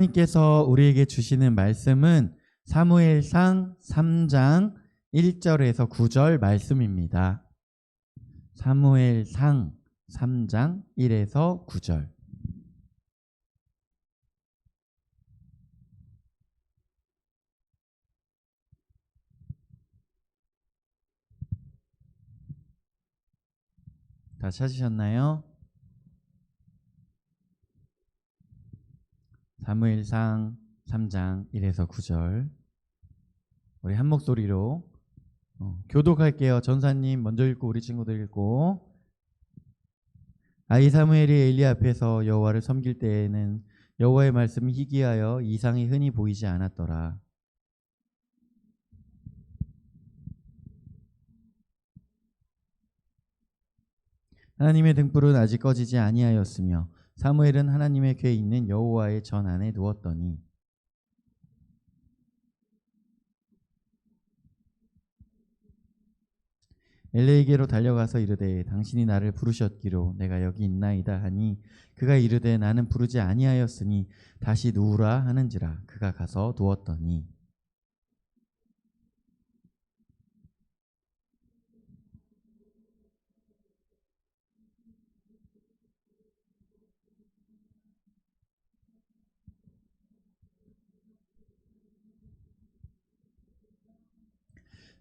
하나님께서 우리에게 주시는 말씀은 사무엘상 3장 1절에서 9절 말씀입니다. 사무엘상 3장 1에서 9절. 다 찾으셨나요? 사무엘상 3장 1에서 9절. 우리 한 목소리로 교독할게요. 전사님 먼저 읽고 우리 친구들 읽고. 아이 사무엘이 엘리 앞에서 여호와를 섬길 때에는 여호와의 말씀이 희귀하여 이상이 흔히 보이지 않았더라. 하나님의 등불은 아직 꺼지지 아니하였으며 사무엘은 하나님의 궤에 있는 여호와의 전 안에 누웠더니 엘리에게로 달려가서 이르되 당신이 나를 부르셨기로 내가 여기 있나이다 하니 그가 이르되 나는 부르지 아니하였으니 다시 누우라 하는지라. 그가 가서 누웠더니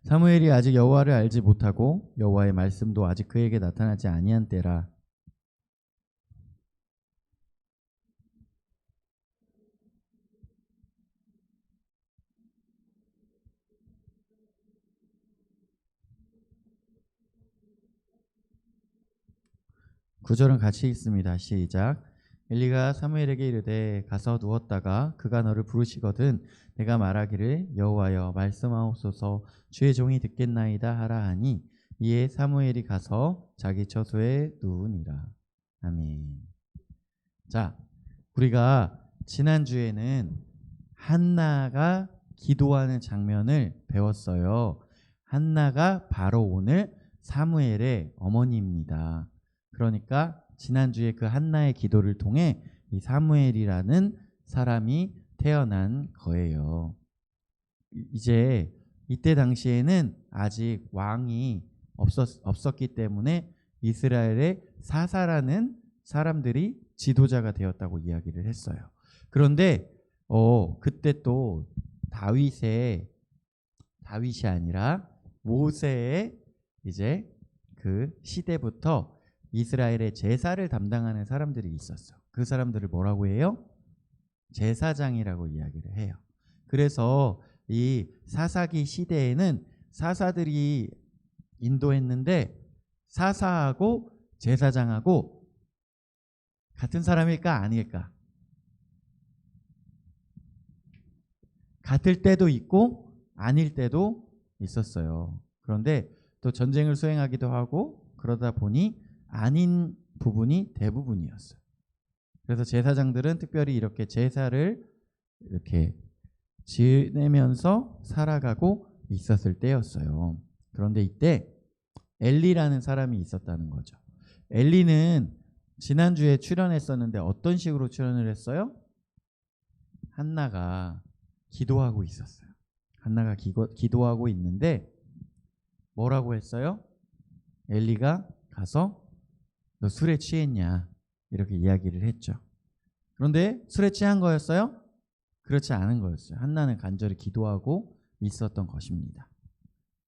사무엘이 아직 여호와를 알지 못하고 여호와의 말씀도 아직 그에게 나타나지 아니한 때라. 구절은 같이 읽습니다. 시작. 엘리가 사무엘에게 이르되 가서 누웠다가 그가 너를 부르시거든 내가 말하기를 여호와여 말씀하옵소서 주의 종이 듣겠나이다 하라 하니 이에 사무엘이 가서 자기 처소에 누우니라. 아멘. 자, 우리가 지난주에는 한나가 기도하는 장면을 배웠어요. 한나가 바로 오늘 사무엘의 어머니입니다. 그러니까 지난주에 그 한나의 기도를 통해 이 사무엘이라는 사람이 태어난 거예요. 이제 이때 당시에는 아직 왕이 없었기 때문에 이스라엘의 사사라는 사람들이 지도자가 되었다고 이야기를 했어요. 그런데 그때 또 다윗이 아니라 모세의 이제 그 시대부터 이스라엘의 제사를 담당하는 사람들이 있었어. 그 사람들을 뭐라고 해요? 제사장이라고 이야기를 해요. 그래서 이 사사기 시대에는 사사들이 인도했는데 사사하고 제사장하고 같은 사람일까 아닐까? 같을 때도 있고 아닐 때도 있었어요. 그런데 또 전쟁을 수행하기도 하고 그러다 보니 아닌 부분이 대부분이었어요. 그래서 제사장들은 특별히 이렇게 제사를 이렇게 지내면서 살아가고 있었을 때였어요. 그런데 이때 엘리라는 사람이 있었다는 거죠. 엘리는 지난주에 출연했었는데 어떤 식으로 출연을 했어요? 한나가 기도하고 있었어요. 한나가 기도하고 있는데 뭐라고 했어요? 엘리가 가서 너 술에 취했냐? 이렇게 이야기를 했죠. 그런데 술에 취한 거였어요? 그렇지 않은 거였어요. 한나는 간절히 기도하고 있었던 것입니다.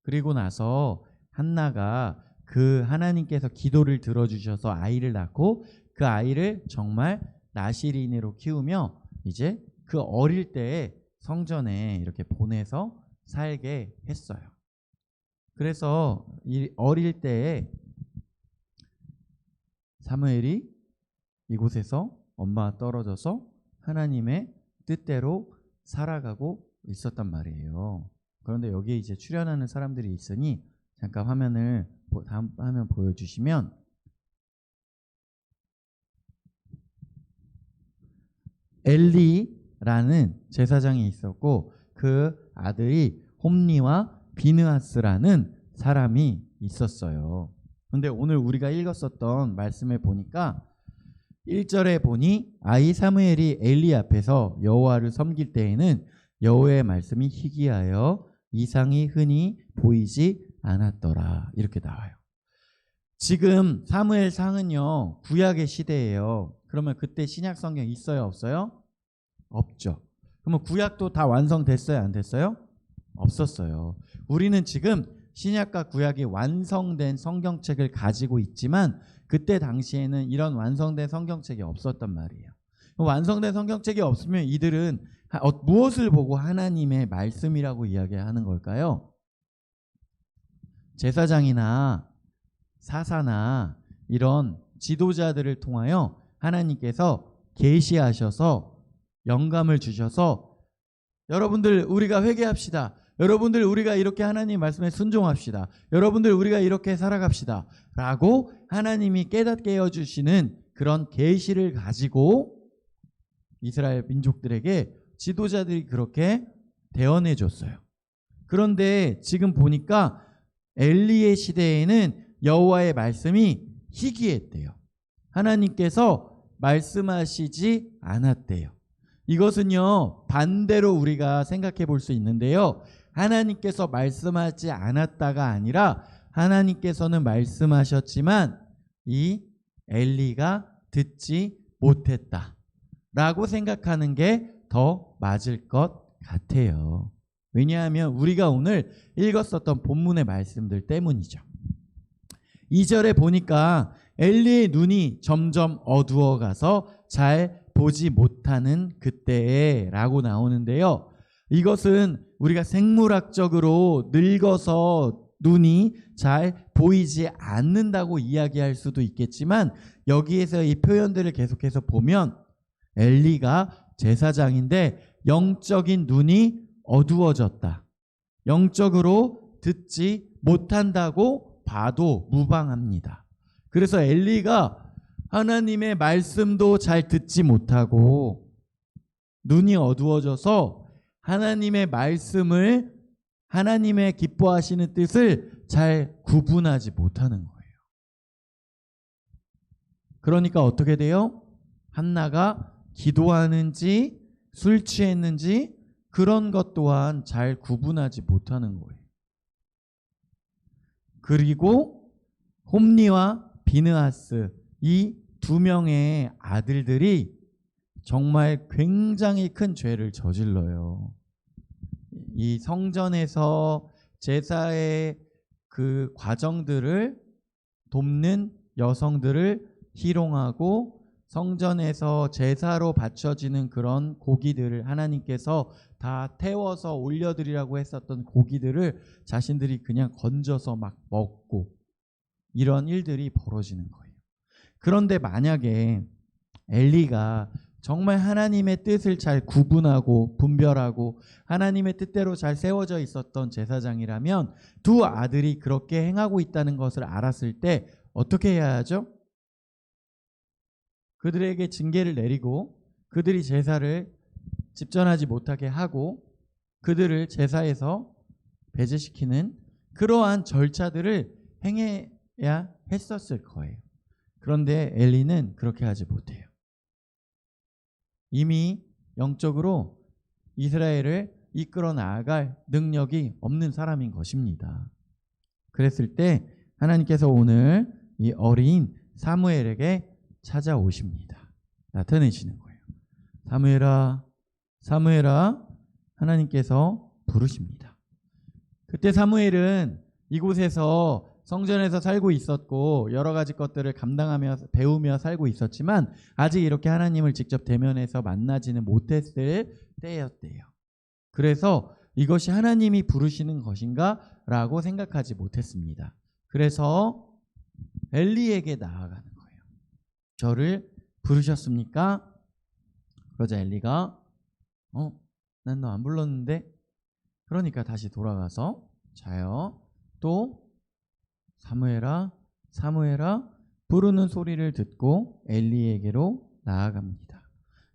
그리고 나서 한나가 그 하나님께서 기도를 들어주셔서 아이를 낳고 그 아이를 정말 나실인으로 키우며 이제 그 어릴 때에 성전에 이렇게 보내서 살게 했어요. 그래서 이 어릴 때에 사무엘이 이곳에서 엄마가 떨어져서 하나님의 뜻대로 살아가고 있었단 말이에요. 그런데 여기에 이제 출연하는 사람들이 있으니 잠깐 다음 화면 보여주시면 엘리라는 제사장이 있었고 그 아들이 홈리와 비느하스라는 사람이 있었어요. 근데 오늘 우리가 읽었었던 말씀에 보니까 1절에 보니 아이 사무엘이 엘리 앞에서 여호와를 섬길 때에는 여호와의 말씀이 희귀하여 이상이 흔히 보이지 않았더라. 이렇게 나와요. 지금 사무엘상은요, 구약의 시대예요. 그러면 그때 신약 성경 있어요, 없어요? 없죠. 그러면 구약도 다 완성됐어요, 안 됐어요? 없었어요. 우리는 지금 신약과 구약이 완성된 성경책을 가지고 있지만 그때 당시에는 이런 완성된 성경책이 없었단 말이에요. 완성된 성경책이 없으면 이들은 무엇을 보고 하나님의 말씀이라고 이야기하는 걸까요? 제사장이나 사사나 이런 지도자들을 통하여 하나님께서 계시하셔서 영감을 주셔서 여러분들 우리가 회개합시다. 여러분들 우리가 이렇게 하나님 말씀에 순종합시다. 여러분들 우리가 이렇게 살아갑시다. 라고 하나님이 깨닫게 해주시는 그런 계시를 가지고 이스라엘 민족들에게 지도자들이 그렇게 대언해 줬어요. 그런데 지금 보니까 엘리의 시대에는 여호와의 말씀이 희귀했대요. 하나님께서 말씀하시지 않았대요. 이것은요, 반대로 우리가 생각해 볼 수 있는데요. 하나님께서 말씀하지 않았다가 아니라 하나님께서는 말씀하셨지만 이 엘리가 듣지 못했다 라고 생각하는 게 더 맞을 것 같아요. 왜냐하면 우리가 오늘 읽었었던 본문의 말씀들 때문이죠. 2절에 보니까 엘리의 눈이 점점 어두워가서 잘 보지 못하는 그때에 라고 나오는데요. 이것은 우리가 생물학적으로 늙어서 눈이 잘 보이지 않는다고 이야기할 수도 있겠지만 여기에서 이 표현들을 계속해서 보면 엘리가 제사장인데 영적인 눈이 어두워졌다. 영적으로 듣지 못한다고 봐도 무방합니다. 그래서 엘리가 하나님의 말씀도 잘 듣지 못하고 눈이 어두워져서 하나님의 말씀을 하나님의 기뻐하시는 뜻을 잘 구분하지 못하는 거예요. 그러니까 어떻게 돼요? 한나가 기도하는지 술 취했는지 그런 것 또한 잘 구분하지 못하는 거예요. 그리고 홈리와 비느하스 이 두 명의 아들들이 정말 굉장히 큰 죄를 저질러요. 이 성전에서 제사의 그 과정들을 돕는 여성들을 희롱하고 성전에서 제사로 바쳐지는 그런 고기들을 하나님께서 다 태워서 올려드리라고 했었던 고기들을 자신들이 그냥 건져서 막 먹고 이런 일들이 벌어지는 거예요. 그런데 만약에 엘리가 정말 하나님의 뜻을 잘 구분하고 분별하고 하나님의 뜻대로 잘 세워져 있었던 제사장이라면 두 아들이 그렇게 행하고 있다는 것을 알았을 때 어떻게 해야 하죠? 그들에게 징계를 내리고 그들이 제사를 집전하지 못하게 하고 그들을 제사에서 배제시키는 그러한 절차들을 행해야 했었을 거예요. 그런데 엘리는 그렇게 하지 못해요. 이미 영적으로 이스라엘을 이끌어 나아갈 능력이 없는 사람인 것입니다. 그랬을 때 하나님께서 오늘 이 어린 사무엘에게 찾아오십니다. 나타내시는 거예요. 사무엘아, 사무엘아, 하나님께서 부르십니다. 그때 사무엘은 이곳에서 성전에서 살고 있었고 여러 가지 것들을 감당하며 배우며 살고 있었지만 아직 이렇게 하나님을 직접 대면해서 만나지는 못했을 때였대요. 그래서 이것이 하나님이 부르시는 것인가? 라고 생각하지 못했습니다. 그래서 엘리에게 나아가는 거예요. 저를 부르셨습니까? 그러자 엘리가 난 너 안 불렀는데? 그러니까 다시 돌아가서 자요. 또 사무엘아, 사무엘아 부르는 소리를 듣고 엘리에게로 나아갑니다.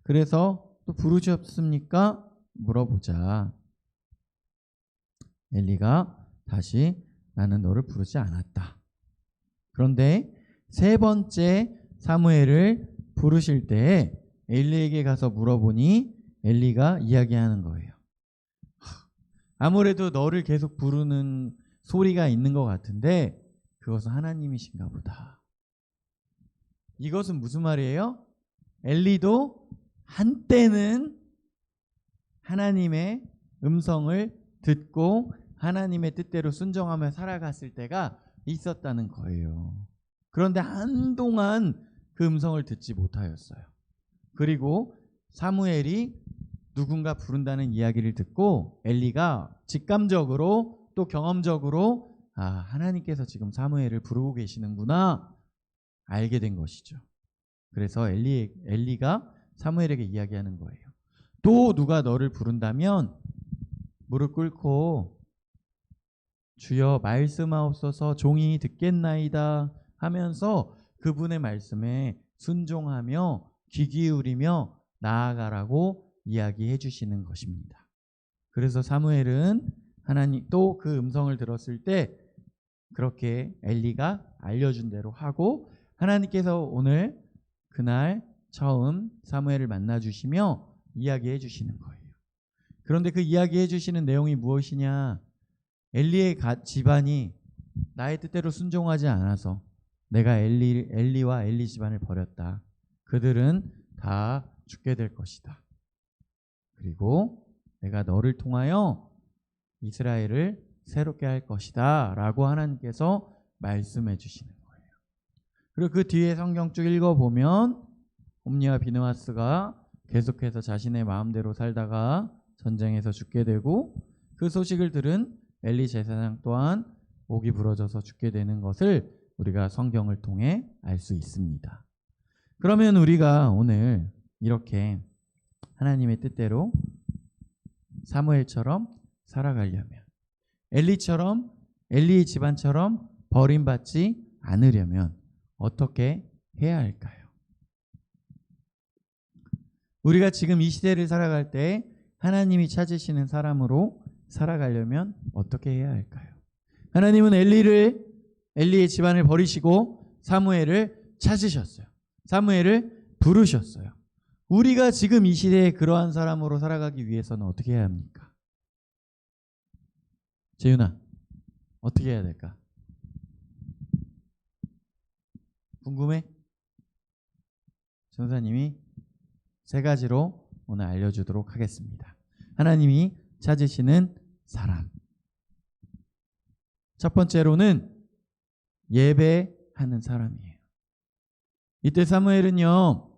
그래서 또 부르셨습니까? 물어보자. 엘리가 다시 나는 너를 부르지 않았다. 그런데 세 번째 사무엘을 부르실 때 엘리에게 가서 물어보니 엘리가 이야기하는 거예요. 아무래도 너를 계속 부르는 소리가 있는 것 같은데 그것은 하나님이신가 보다. 이것은 무슨 말이에요? 엘리도 한때는 하나님의 음성을 듣고 하나님의 뜻대로 순종하며 살아갔을 때가 있었다는 거예요. 그런데 한동안 그 음성을 듣지 못하였어요. 그리고 사무엘이 누군가 부른다는 이야기를 듣고 엘리가 직감적으로 또 경험적으로 하나님께서 지금 사무엘을 부르고 계시는구나 알게 된 것이죠. 그래서 엘리가 사무엘에게 이야기하는 거예요. 또 누가 너를 부른다면 무릎 꿇고 주여 말씀하옵소서 종이 듣겠나이다 하면서 그분의 말씀에 순종하며 귀 기울이며 나아가라고 이야기해 주시는 것입니다. 그래서 사무엘은 하나님 또 그 음성을 들었을 때 그렇게 엘리가 알려준 대로 하고 하나님께서 오늘 그날 처음 사무엘을 만나 주시며 이야기해 주시는 거예요. 그런데 그 이야기해 주시는 내용이 무엇이냐? 엘리의 집안이 나의 뜻대로 순종하지 않아서 내가 엘리와 엘리 집안을 버렸다. 그들은 다 죽게 될 것이다. 그리고 내가 너를 통하여 이스라엘을 새롭게 할 것이다 라고 하나님께서 말씀해 주시는 거예요. 그리고 그 뒤에 성경 쭉 읽어보면 홈리와 비느하스가 계속해서 자신의 마음대로 살다가 전쟁에서 죽게 되고 그 소식을 들은 엘리 제사장 또한 목이 부러져서 죽게 되는 것을 우리가 성경을 통해 알 수 있습니다. 그러면 우리가 오늘 이렇게 하나님의 뜻대로 사무엘처럼 살아가려면 엘리처럼 엘리의 집안처럼 버림받지 않으려면 어떻게 해야 할까요? 우리가 지금 이 시대를 살아갈 때 하나님이 찾으시는 사람으로 살아가려면 어떻게 해야 할까요? 하나님은 엘리의 집안을 버리시고 사무엘을 찾으셨어요. 사무엘을 부르셨어요. 우리가 지금 이 시대에 그러한 사람으로 살아가기 위해서는 어떻게 해야 합니까? 재윤아, 어떻게 해야 될까? 궁금해? 전사님이 3가지로 오늘 알려주도록 하겠습니다. 하나님이 찾으시는 사람. 첫 번째로는 예배하는 사람이에요. 이때 사무엘은요,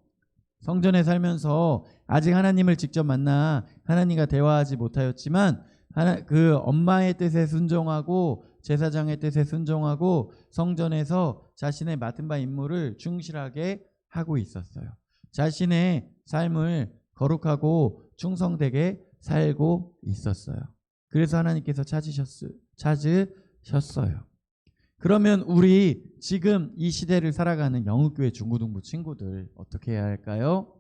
성전에 살면서 아직 하나님을 직접 만나 하나님과 대화하지 못하였지만 그 엄마의 뜻에 순종하고 제사장의 뜻에 순종하고 성전에서 자신의 맡은 바 임무를 충실하게 하고 있었어요. 자신의 삶을 거룩하고 충성되게 살고 있었어요. 그래서 하나님께서 찾으셨어요. 그러면 우리 지금 이 시대를 살아가는 영흑교회 중고등부 친구들 어떻게 해야 할까요?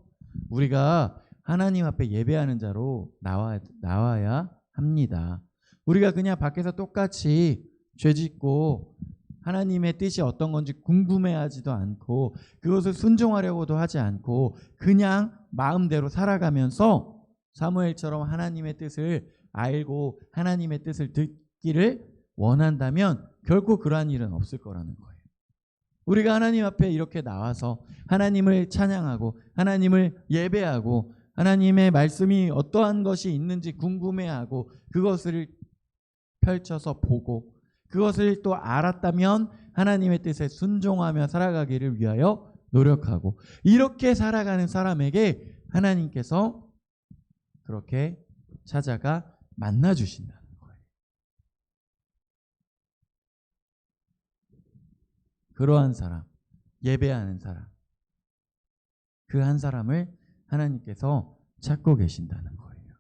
우리가 하나님 앞에 예배하는 자로 나와야 합니다. 우리가 그냥 밖에서 똑같이 죄짓고 하나님의 뜻이 어떤 건지 궁금해하지도 않고 그것을 순종하려고도 하지 않고 그냥 마음대로 살아가면서 사무엘처럼 하나님의 뜻을 알고 하나님의 뜻을 듣기를 원한다면 결코 그러한 일은 없을 거라는 거예요. 우리가 하나님 앞에 이렇게 나와서 하나님을 찬양하고 하나님을 예배하고 하나님의 말씀이 어떠한 것이 있는지 궁금해하고 그것을 펼쳐서 보고 그것을 또 알았다면 하나님의 뜻에 순종하며 살아가기를 위하여 노력하고 이렇게 살아가는 사람에게 하나님께서 그렇게 찾아가 만나 주신다는 거예요. 그러한 사람, 예배하는 사람, 그 한 사람을 하나님께서 찾고 계신다는 거예요.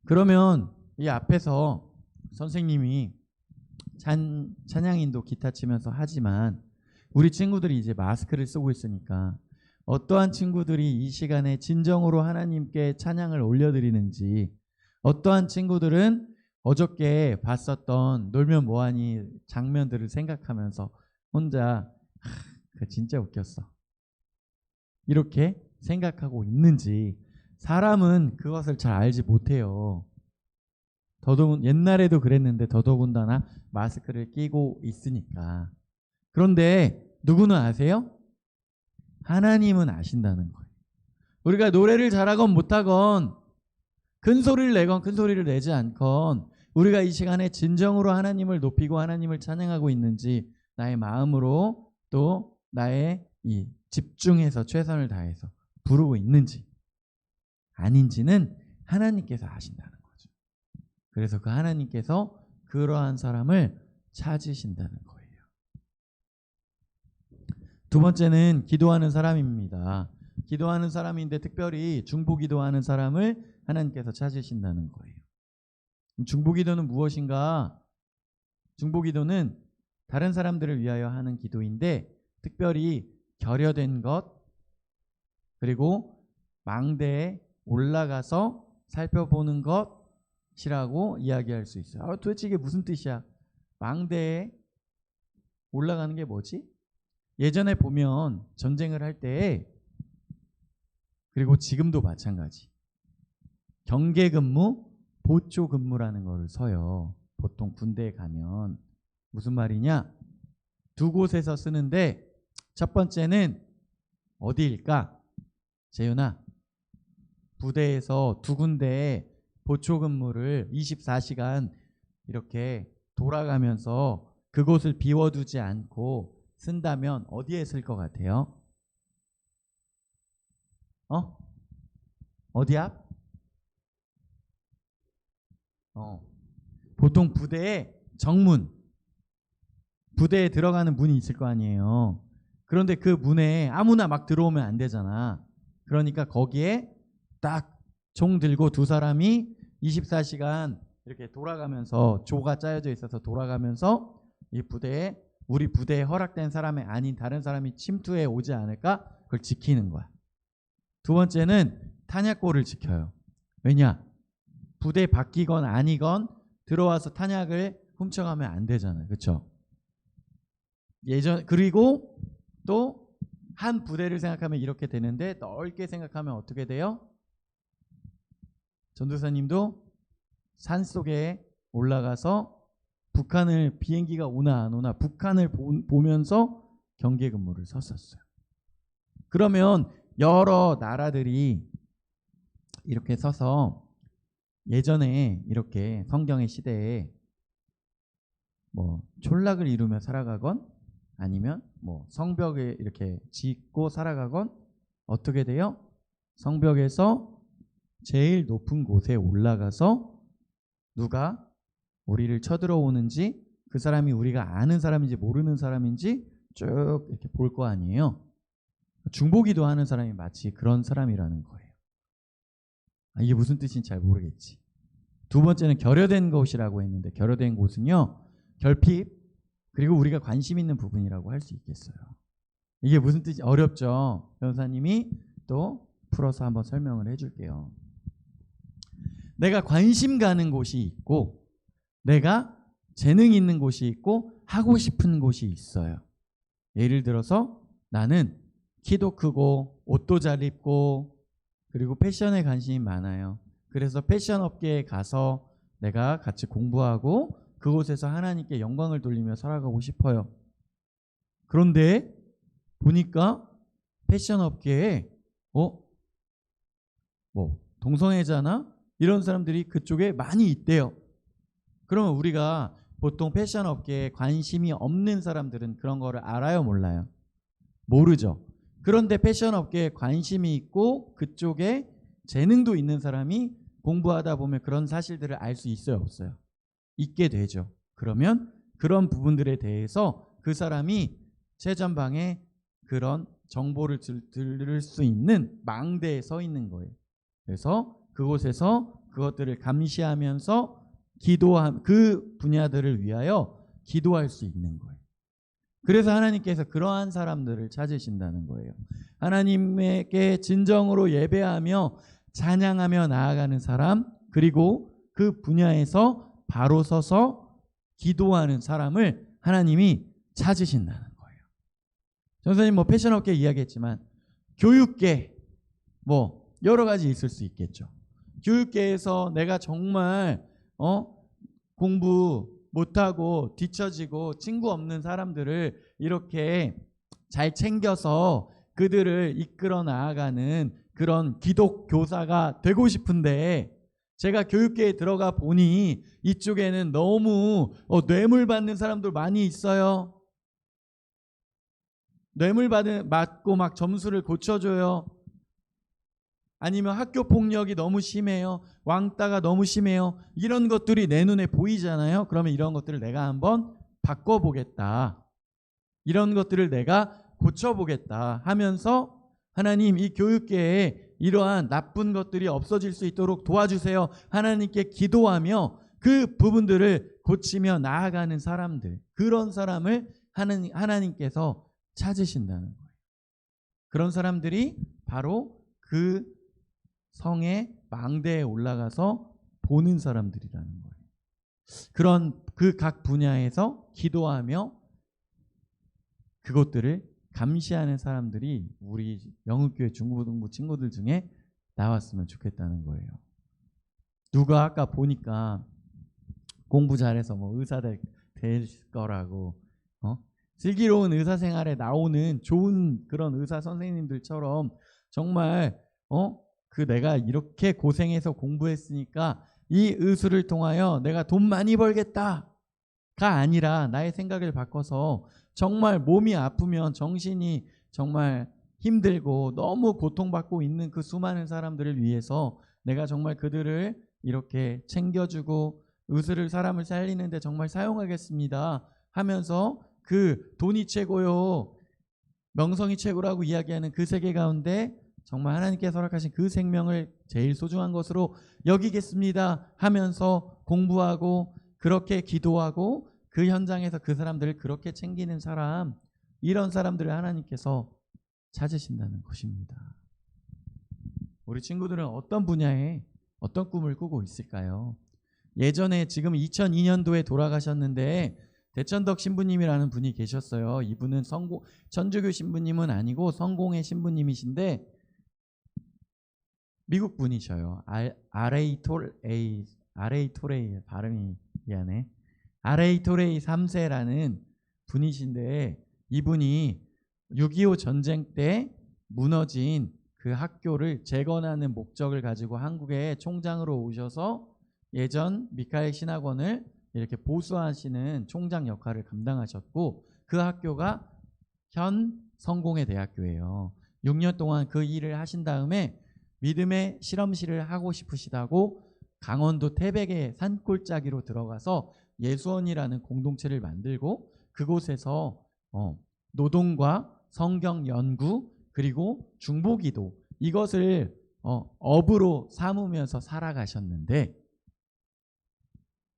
그러면 이 앞에서 선생님이 찬양인도 기타 치면서 하지만 우리 친구들이 이제 마스크를 쓰고 있으니까 어떠한 친구들이 이 시간에 진정으로 하나님께 찬양을 올려드리는지 어떠한 친구들은 어저께 봤었던 놀면 뭐하니 장면들을 생각하면서 혼자 그 진짜 웃겼어. 이렇게 생각하고 있는지 사람은 그것을 잘 알지 못해요. 더더군 옛날에도 그랬는데 더더군다나 마스크를 끼고 있으니까. 그런데 누구는 아세요? 하나님은 아신다는 거예요. 우리가 노래를 잘하건 못하건 큰 소리를 내건 큰 소리를 내지 않건 우리가 이 시간에 진정으로 하나님을 높이고 하나님을 찬양하고 있는지 나의 마음으로 또 나의 이 집중해서 최선을 다해서 부르고 있는지 아닌지는 하나님께서 아신다는 거죠. 그래서 그 하나님께서 그러한 사람을 찾으신다는 거예요. 두 번째는 기도하는 사람입니다. 기도하는 사람인데 특별히 중보기도하는 사람을 하나님께서 찾으신다는 거예요. 중보기도는 무엇인가? 중보기도는 다른 사람들을 위하여 하는 기도인데 특별히 결여된 것 그리고 망대에 올라가서 살펴보는 것이라고 이야기할 수 있어요. 도대체 이게 무슨 뜻이야? 망대에 올라가는 게 뭐지? 예전에 보면 전쟁을 할 때 그리고 지금도 마찬가지 경계근무, 보초근무라는 걸 서요. 보통 군대에 가면 무슨 말이냐? 두 곳에서 쓰는데 첫 번째는 어디일까? 재윤아, 부대에서 두 군데에 보초근무를 24시간 이렇게 돌아가면서 그곳을 비워두지 않고 쓴다면 어디에 쓸 것 같아요? 어디 앞? 보통 부대에 정문, 부대에 들어가는 문이 있을 거 아니에요. 그런데 그 문에 아무나 막 들어오면 안 되잖아. 그러니까 거기에 딱 총 들고 두 사람이 24시간 이렇게 돌아가면서 조가 짜여져 있어서 돌아가면서 이 부대에 우리 부대에 허락된 사람이 아닌 다른 사람이 침투해 오지 않을까? 그걸 지키는 거야. 두 번째는 탄약고를 지켜요. 왜냐? 부대 바뀌건 아니건 들어와서 탄약을 훔쳐가면 안 되잖아요. 그렇죠? 그리고 또 한 부대를 생각하면 이렇게 되는데 넓게 생각하면 어떻게 돼요? 전도사님도 산속에 올라가서 북한을 비행기가 오나 안 오나 북한을 보면서 경계 근무를 섰었어요. 그러면 여러 나라들이 이렇게 서서 예전에 이렇게 성경의 시대에 뭐 촌락을 이루며 살아가건 아니면 뭐 성벽에 이렇게 짓고 살아가건 어떻게 돼요? 성벽에서 제일 높은 곳에 올라가서 누가 우리를 쳐들어오는지 그 사람이 우리가 아는 사람인지 모르는 사람인지 쭉 이렇게 볼 거 아니에요. 중보기도 하는 사람이 마치 그런 사람이라는 거예요. 이게 무슨 뜻인지 잘 모르겠지. 두 번째는 결여된 곳이라고 했는데 결여된 곳은요. 결핍 그리고 우리가 관심 있는 부분이라고 할 수 있겠어요. 이게 무슨 뜻이 어렵죠. 변호사님이 또 풀어서 한번 설명을 해줄게요. 내가 관심 가는 곳이 있고 내가 재능 있는 곳이 있고 하고 싶은 곳이 있어요. 예를 들어서 나는 키도 크고 옷도 잘 입고 그리고 패션에 관심이 많아요. 그래서 패션 업계에 가서 내가 같이 공부하고 그곳에서 하나님께 영광을 돌리며 살아가고 싶어요. 그런데 보니까 패션 업계에 뭐 동성애자나 이런 사람들이 그쪽에 많이 있대요. 그러면 우리가 보통 패션 업계에 관심이 없는 사람들은 그런 거를 알아요, 몰라요? 모르죠. 그런데 패션 업계에 관심이 있고 그쪽에 재능도 있는 사람이 공부하다 보면 그런 사실들을 알 수 있어요, 없어요? 있게 되죠. 그러면 그런 부분들에 대해서 그 사람이 최전방에 그런 정보를 들을 수 있는 망대에 서 있는 거예요. 그래서 그곳에서 그것들을 감시하면서 그 분야들을 위하여 기도할 수 있는 거예요. 그래서 하나님께서 그러한 사람들을 찾으신다는 거예요. 하나님께 진정으로 예배하며 찬양하며 나아가는 사람 그리고 그 분야에서 바로 서서 기도하는 사람을 하나님이 찾으신다는 거예요. 전사님 패션업계 이야기했지만 교육계 뭐 여러 가지 있을 수 있겠죠. 교육계에서 내가 정말 공부 못하고 뒤처지고 친구 없는 사람들을 이렇게 잘 챙겨서 그들을 이끌어 나아가는 그런 기독 교사가 되고 싶은데, 제가 교육계에 들어가 보니 이쪽에는 너무 뇌물 받는 사람들 많이 있어요. 뇌물 받고 막 점수를 고쳐줘요. 아니면 학교 폭력이 너무 심해요. 왕따가 너무 심해요. 이런 것들이 내 눈에 보이잖아요. 그러면 이런 것들을 내가 한번 바꿔보겠다. 이런 것들을 내가 고쳐보겠다 하면서, 하나님 이 교육계에 이러한 나쁜 것들이 없어질 수 있도록 도와주세요. 하나님께 기도하며 그 부분들을 고치며 나아가는 사람들, 그런 사람을 하나님께서 찾으신다는 거예요. 그런 사람들이 바로 그 성의 망대에 올라가서 보는 사람들이라는 거예요. 그런 그 각 분야에서 기도하며 그것들을 감시하는 사람들이 우리 영읍교회 중고등부 친구들 중에 나왔으면 좋겠다는 거예요. 누가 아까 보니까 공부 잘해서 뭐 의사 될 거라고, 슬기로운 의사 생활에 나오는 좋은 그런 의사 선생님들처럼 정말 그 내가 이렇게 고생해서 공부했으니까 이 의술을 통하여 내가 돈 많이 벌겠다가 아니라, 나의 생각을 바꿔서 정말 몸이 아프면 정신이 정말 힘들고 너무 고통받고 있는 그 수많은 사람들을 위해서 내가 정말 그들을 이렇게 챙겨주고 의술을 사람을 살리는데 정말 사용하겠습니다 하면서, 그 돈이 최고요, 명성이 최고라고 이야기하는 그 세계 가운데 정말 하나님께서 허락하신 그 생명을 제일 소중한 것으로 여기겠습니다 하면서 공부하고 그렇게 기도하고 그 현장에서 그 사람들을 그렇게 챙기는 사람, 이런 사람들을 하나님께서 찾으신다는 것입니다. 우리 친구들은 어떤 분야에 어떤 꿈을 꾸고 있을까요? 예전에 지금 2002년도에 돌아가셨는데 대천덕 신부님이라는 분이 계셨어요. 이분은 천주교 신부님은 아니고 성공회 신부님이신데 미국 분이셔요. 아레이토레이 발음이 미안해. 아레이토레이 3세라는 분이신데, 이분이 6.25 전쟁 때 무너진 그 학교를 재건하는 목적을 가지고 한국에 총장으로 오셔서 예전 미카엘 신학원을 이렇게 보수하시는 총장 역할을 감당하셨고, 그 학교가 현 성공회 대학교예요. 6년 동안 그 일을 하신 다음에 믿음의 실험실을 하고 싶으시다고 강원도 태백의 산골짜기로 들어가서 예수원이라는 공동체를 만들고 그곳에서 노동과 성경 연구 그리고 중보기도, 이것을 업으로 삼으면서 살아가셨는데,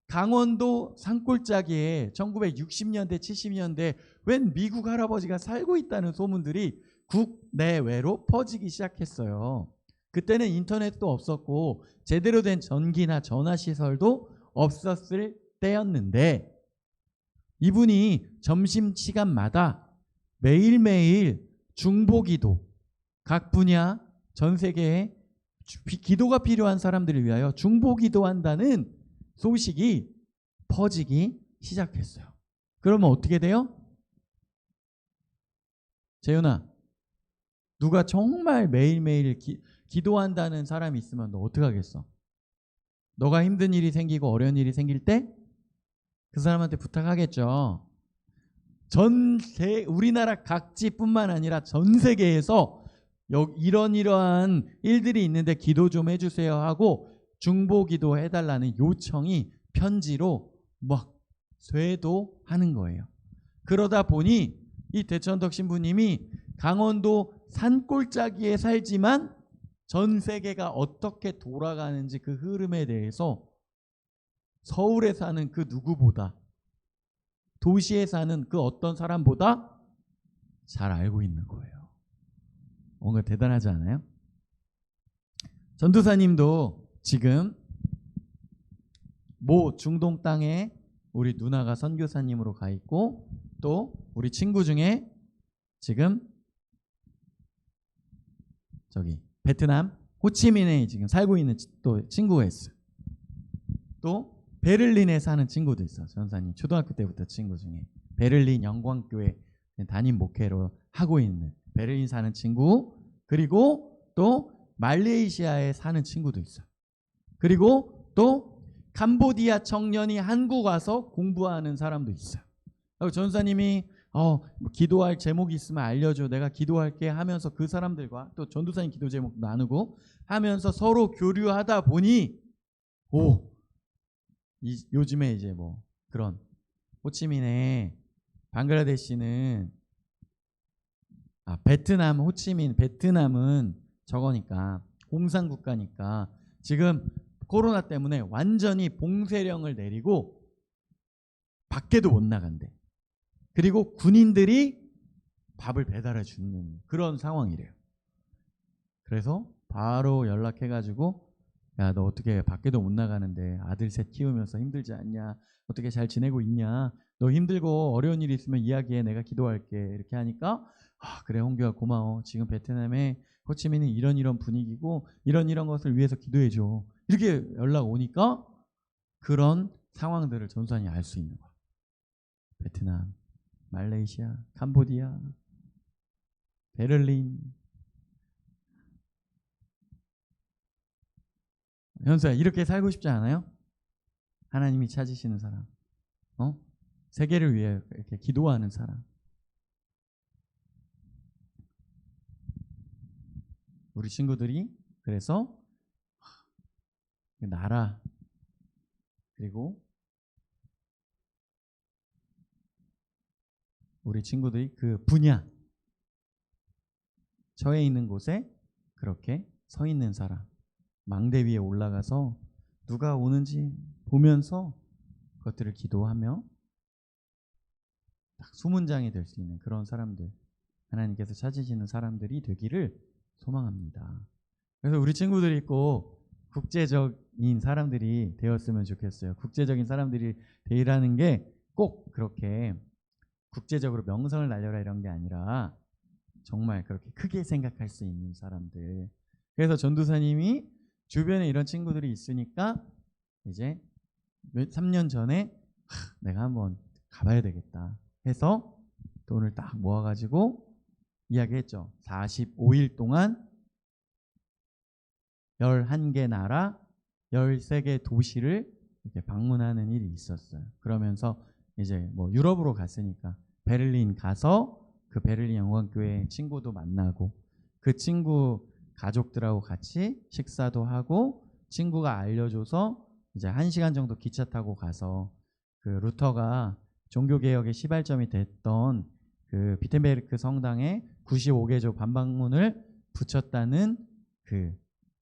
강원도 산골짜기에 1960년대 70년대 웬 미국 할아버지가 살고 있다는 소문들이 국내외로 퍼지기 시작했어요. 그때는 인터넷도 없었고 제대로 된 전기나 전화시설도 없었을 때였는데, 이분이 점심시간마다 매일매일 중보기도, 각 분야 전 세계에 기도가 필요한 사람들을 위하여 중보기도한다는 소식이 퍼지기 시작했어요. 그러면 어떻게 돼요? 재윤아, 누가 정말 매일매일 기도한다는 사람이 있으면 너 어떻게 하겠어? 너가 힘든 일이 생기고 어려운 일이 생길 때 그 사람한테 부탁하겠죠. 우리나라 각지뿐만 아니라 전 세계에서 이러한 일들이 있는데 기도 좀 해주세요 하고 중보기도 해달라는 요청이 편지로 막 쇄도하는 거예요. 그러다 보니 이 대천덕 신부님이 강원도 산골짜기에 살지만 전 세계가 어떻게 돌아가는지 그 흐름에 대해서 서울에 사는 그 누구보다, 도시에 사는 그 어떤 사람보다 잘 알고 있는 거예요. 뭔가 대단하지 않아요? 전도사님도 지금 모 중동 땅에 우리 누나가 선교사님으로 가 있고, 또 우리 친구 중에 지금 저기 베트남 호치민에 지금 살고 있는 또 친구가 있어요. 또 베를린에 사는 친구도 있어. 전사님 초등학교 때부터 친구 중에 베를린 영광교회 담임 목회로 하고 있는 베를린 사는 친구, 그리고 또 말레이시아에 사는 친구도 있어. 그리고 또 캄보디아 청년이 한국 와서 공부하는 사람도 있어요. 전사님이 뭐 기도할 제목이 있으면 알려줘, 내가 기도할게 하면서 그 사람들과 또 전도사님 기도 제목 나누고 하면서 서로 교류하다 보니 요즘에 이제 뭐 그런 호치민에 방글라데시는 베트남 호치민 베트남은 저거니까 공산국가니까 지금 코로나 때문에 완전히 봉쇄령을 내리고 밖에도 못 나간대. 그리고 군인들이 밥을 배달해 주는 그런 상황이래요. 그래서 바로 연락해가지고 야, 너 어떻게 밖에도 못 나가는데 아들 셋 키우면서 힘들지 않냐? 어떻게 잘 지내고 있냐? 너 힘들고 어려운 일 있으면 이야기해. 내가 기도할게. 이렇게 하니까 그래 홍규야 고마워. 지금 베트남에 호치민은 이런 분위기고 이런 것을 위해서 기도해 줘. 이렇게 연락 오니까 그런 상황들을 전수환이 알 수 있는 거야. 베트남, 말레이시아, 캄보디아, 베를린. 현수야 이렇게 살고 싶지 않아요? 하나님이 찾으시는 사람, 세계를 위해 이렇게 기도하는 사람. 우리 친구들이 그래서 나라 그리고 우리 친구들이 그 분야 처해 있는 곳에 그렇게 서 있는 사람, 망대 위에 올라가서 누가 오는지 보면서 그것들을 기도하며 딱 수문장이 될 수 있는 그런 사람들, 하나님께서 찾으시는 사람들이 되기를 소망합니다. 그래서 우리 친구들이 꼭 국제적인 사람들이 되었으면 좋겠어요. 국제적인 사람들이 되라는 게 꼭 그렇게 국제적으로 명성을 날려라 이런 게 아니라 정말 그렇게 크게 생각할 수 있는 사람들. 그래서 전도사님이 주변에 이런 친구들이 있으니까 이제 3년 전에 내가 한번 가봐야 되겠다 해서 돈을 딱 모아가지고 이야기했죠. 45일 동안 11개 나라 13개 도시를 이렇게 방문하는 일이 있었어요. 그러면서 이제 뭐 유럽으로 갔으니까 베를린 가서 그 베를린 영광교회 친구도 만나고 그 친구 가족들하고 같이 식사도 하고 친구가 알려줘서 이제 1시간 정도 기차 타고 가서 그 루터가 종교개혁의 시발점이 됐던 그 비텐베르크 성당에 95개조 반박문을 붙였다는 그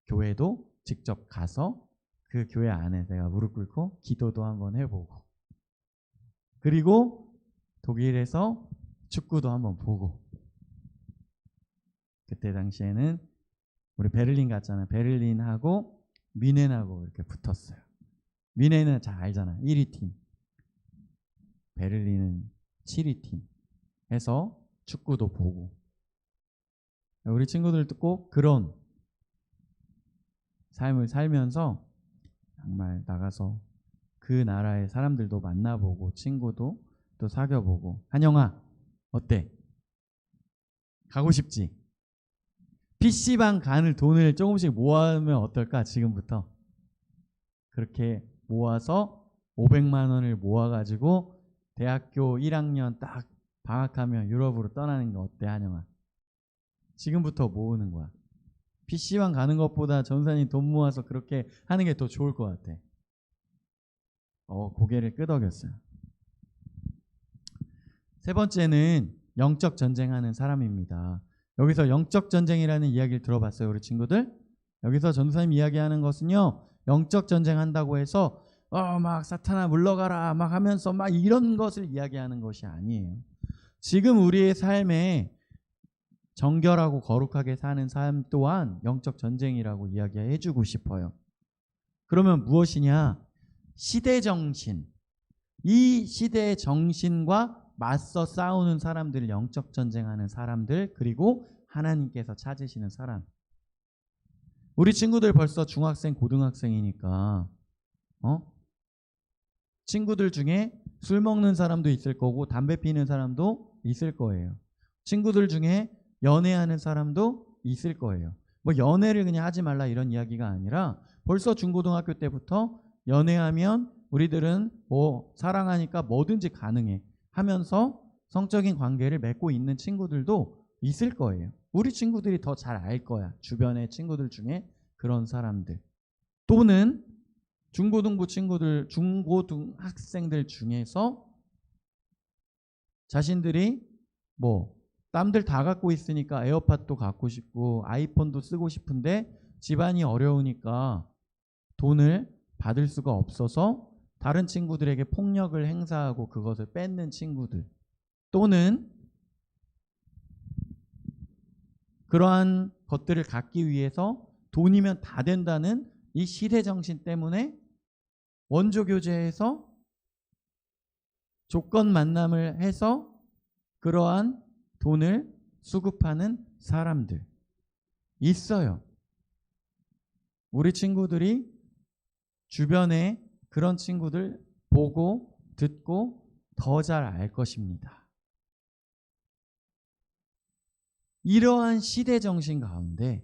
교회도 직접 가서 그 교회 안에 내가 무릎 꿇고 기도도 한번 해보고, 그리고 독일에서 축구도 한번 보고, 그때 당시에는 우리 베를린 갔잖아. 베를린하고 뮌헨하고 이렇게 붙었어요. 뮌헨은 잘 알잖아. 1위 팀. 베를린은 7위 팀 해서 축구도 보고. 우리 친구들도 꼭 그런 삶을 살면서 정말 나가서 그 나라의 사람들도 만나보고 친구도 또 사귀어보고. 한영아 어때? 가고 싶지? PC방 가는 돈을 조금씩 모아면 어떨까? 지금부터 그렇게 모아서 500만 원을 모아가지고 대학교 1학년 딱 방학하면 유럽으로 떠나는 거 어때? 한영아 지금부터 모으는 거야. PC방 가는 것보다 전산이 돈 모아서 그렇게 하는 게 더 좋을 것 같아. 고개를 끄덕였어요. 세 번째는 영적 전쟁하는 사람입니다. 여기서 영적 전쟁이라는 이야기를 들어봤어요, 우리 친구들? 여기서 전도사님 이야기하는 것은요, 영적 전쟁한다고 해서 막 사탄아 물러가라 막 하면서 막 이런 것을 이야기하는 것이 아니에요. 지금 우리의 삶에 정결하고 거룩하게 사는 삶 또한 영적 전쟁이라고 이야기해주고 싶어요. 그러면 무엇이냐? 시대 정신, 이 시대의 정신과 맞서 싸우는 사람들, 영적 전쟁하는 사람들, 그리고 하나님께서 찾으시는 사람, 우리 친구들 벌써 중학생, 고등학생이니까 친구들 중에 술 먹는 사람도 있을 거고 담배 피는 사람도 있을 거예요. 친구들 중에 연애하는 사람도 있을 거예요. 뭐 연애를 그냥 하지 말라 이런 이야기가 아니라 벌써 중고등학교 때부터 연애하면 우리들은 뭐 사랑하니까 뭐든지 가능해 하면서 성적인 관계를 맺고 있는 친구들도 있을 거예요. 우리 친구들이 더 잘 알 거야. 주변의 친구들 중에 그런 사람들. 또는 중고등학생들 중에서 자신들이 뭐 남들 다 갖고 있으니까 에어팟도 갖고 싶고 아이폰도 쓰고 싶은데 집안이 어려우니까 돈을 받을 수가 없어서 다른 친구들에게 폭력을 행사하고 그것을 뺏는 친구들, 또는 그러한 것들을 갖기 위해서 돈이면 다 된다는 이 시대 정신 때문에 원조 교제에서 조건 만남을 해서 그러한 돈을 수급하는 사람들 있어요. 우리 친구들이 주변에 그런 친구들 보고 듣고 더 잘 알 것입니다. 이러한 시대 정신 가운데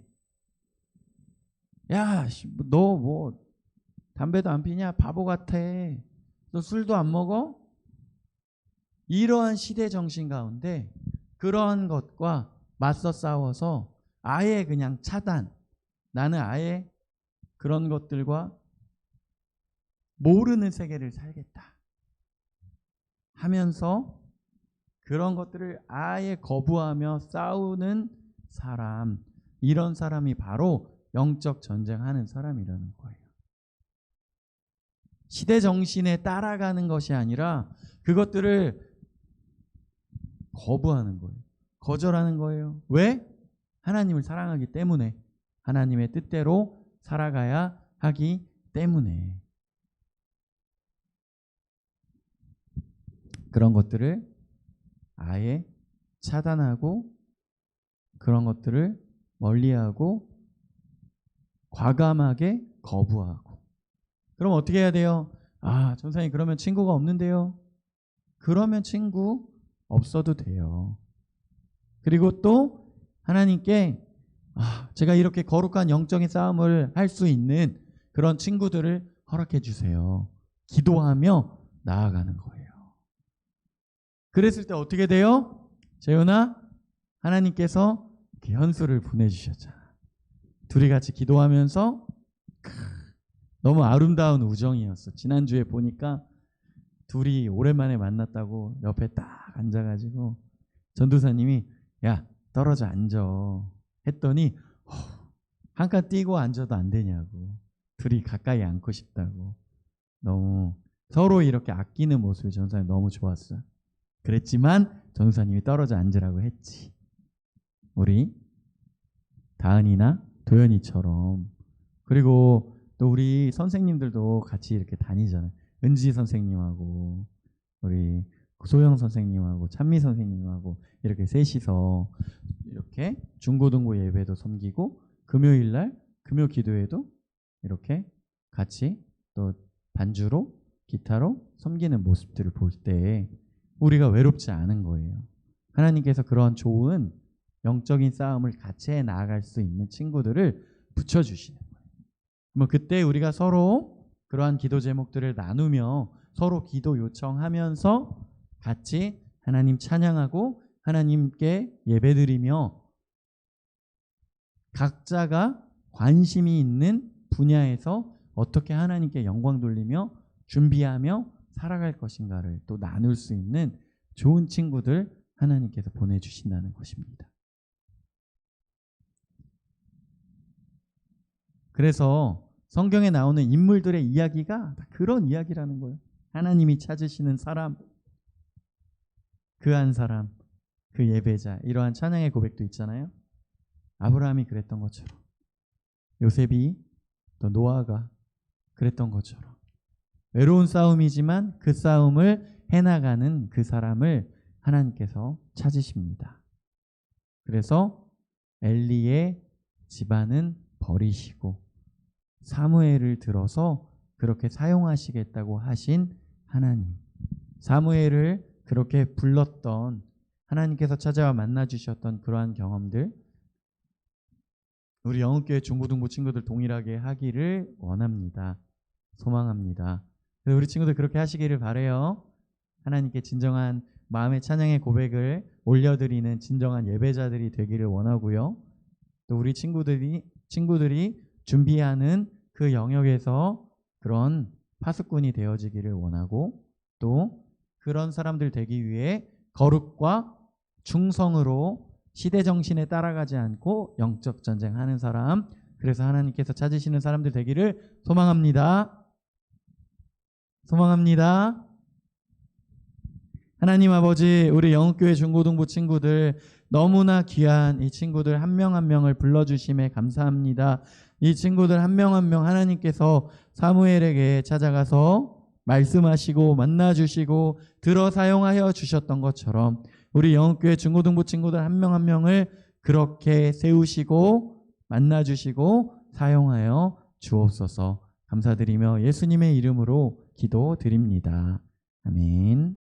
야, 너 뭐 담배도 안 피냐? 바보 같아. 너 술도 안 먹어? 이러한 시대 정신 가운데 그러한 것과 맞서 싸워서 아예 그냥 차단, 나는 아예 그런 것들과 모르는 세계를 살겠다 하면서 그런 것들을 아예 거부하며 싸우는 사람, 이런 사람이 바로 영적 전쟁하는 사람이라는 거예요. 시대 정신에 따라가는 것이 아니라 그것들을 거부하는 거예요. 거절하는 거예요. 왜? 하나님을 사랑하기 때문에, 하나님의 뜻대로 살아가야 하기 때문에. 그런 것들을 아예 차단하고 그런 것들을 멀리하고 과감하게 거부하고. 그럼 어떻게 해야 돼요? 아, 전사님 그러면 친구가 없는데요? 그러면 친구 없어도 돼요. 그리고 또 하나님께 제가 이렇게 거룩한 영적인 싸움을 할 수 있는 그런 친구들을 허락해 주세요. 기도하며 나아가는 거예요. 그랬을 때 어떻게 돼요? 재훈아, 하나님께서 이렇게 현수를 보내주셨잖아. 둘이 같이 기도하면서 너무 아름다운 우정이었어. 지난주에 보니까 둘이 오랜만에 만났다고 옆에 딱 앉아가지고 전도사님이 야, 떨어져 앉아 했더니 한 칸 뛰고 앉아도 안 되냐고. 둘이 가까이 앉고 싶다고. 너무 서로 이렇게 아끼는 모습이 전도사님 너무 좋았어요. 그랬지만 전도사님이 떨어져 앉으라고 했지. 우리 다은이나 도연이처럼. 그리고 또 우리 선생님들도 같이 이렇게 다니잖아요. 은지 선생님하고 우리 소영 선생님하고 찬미 선생님하고 이렇게 셋이서 이렇게 중고등부 예배도 섬기고 금요일날 금요 기도회도 이렇게 같이 또 반주로 기타로 섬기는 모습들을 볼 때 우리가 외롭지 않은 거예요. 하나님께서 그런 좋은 영적인 싸움을 같이 해 나아갈 수 있는 친구들을 붙여주시는 거예요. 뭐 그때 우리가 서로 그러한 기도 제목들을 나누며 서로 기도 요청하면서 같이 하나님 찬양하고 하나님께 예배드리며 각자가 관심이 있는 분야에서 어떻게 하나님께 영광 돌리며 준비하며 살아갈 것인가를 또 나눌 수 있는 좋은 친구들 하나님께서 보내주신다는 것입니다. 그래서 성경에 나오는 인물들의 이야기가 다 그런 이야기라는 거예요. 하나님이 찾으시는 사람, 그 한 사람, 그 예배자, 이러한 찬양의 고백도 있잖아요. 아브라함이 그랬던 것처럼, 요셉이 또 노아가 그랬던 것처럼 외로운 싸움이지만 그 싸움을 해나가는 그 사람을 하나님께서 찾으십니다. 그래서 엘리의 집안은 버리시고 사무엘을 들어서 그렇게 사용하시겠다고 하신 하나님, 사무엘을 그렇게 불렀던 하나님께서 찾아와 만나 주셨던 그러한 경험들, 우리 영흥교회 중고등부 친구들 동일하게 하기를 원합니다. 소망합니다. 그래서 우리 친구들 그렇게 하시기를 바라요. 하나님께 진정한 마음의 찬양의 고백을 올려드리는 진정한 예배자들이 되기를 원하고요. 또 우리 친구들이 준비하는 그 영역에서 그런 파수꾼이 되어지기를 원하고, 또 그런 사람들 되기 위해 거룩과 충성으로 시대 정신에 따라가지 않고 영적 전쟁하는 사람, 그래서 하나님께서 찾으시는 사람들 되기를 소망합니다. 소망합니다. 하나님 아버지, 우리 영흥교회 중고등부 친구들 너무나 귀한 이 친구들 한 명 한 명을 불러주심에 감사합니다. 이 친구들 한 명 한 명 하나님께서 사무엘에게 찾아가서 말씀하시고 만나주시고 들어 사용하여 주셨던 것처럼 우리 영흥교회 중고등부 친구들 한 명 한 명을 그렇게 세우시고 만나주시고 사용하여 주옵소서. 감사드리며 예수님의 이름으로 기도드립니다. 아멘.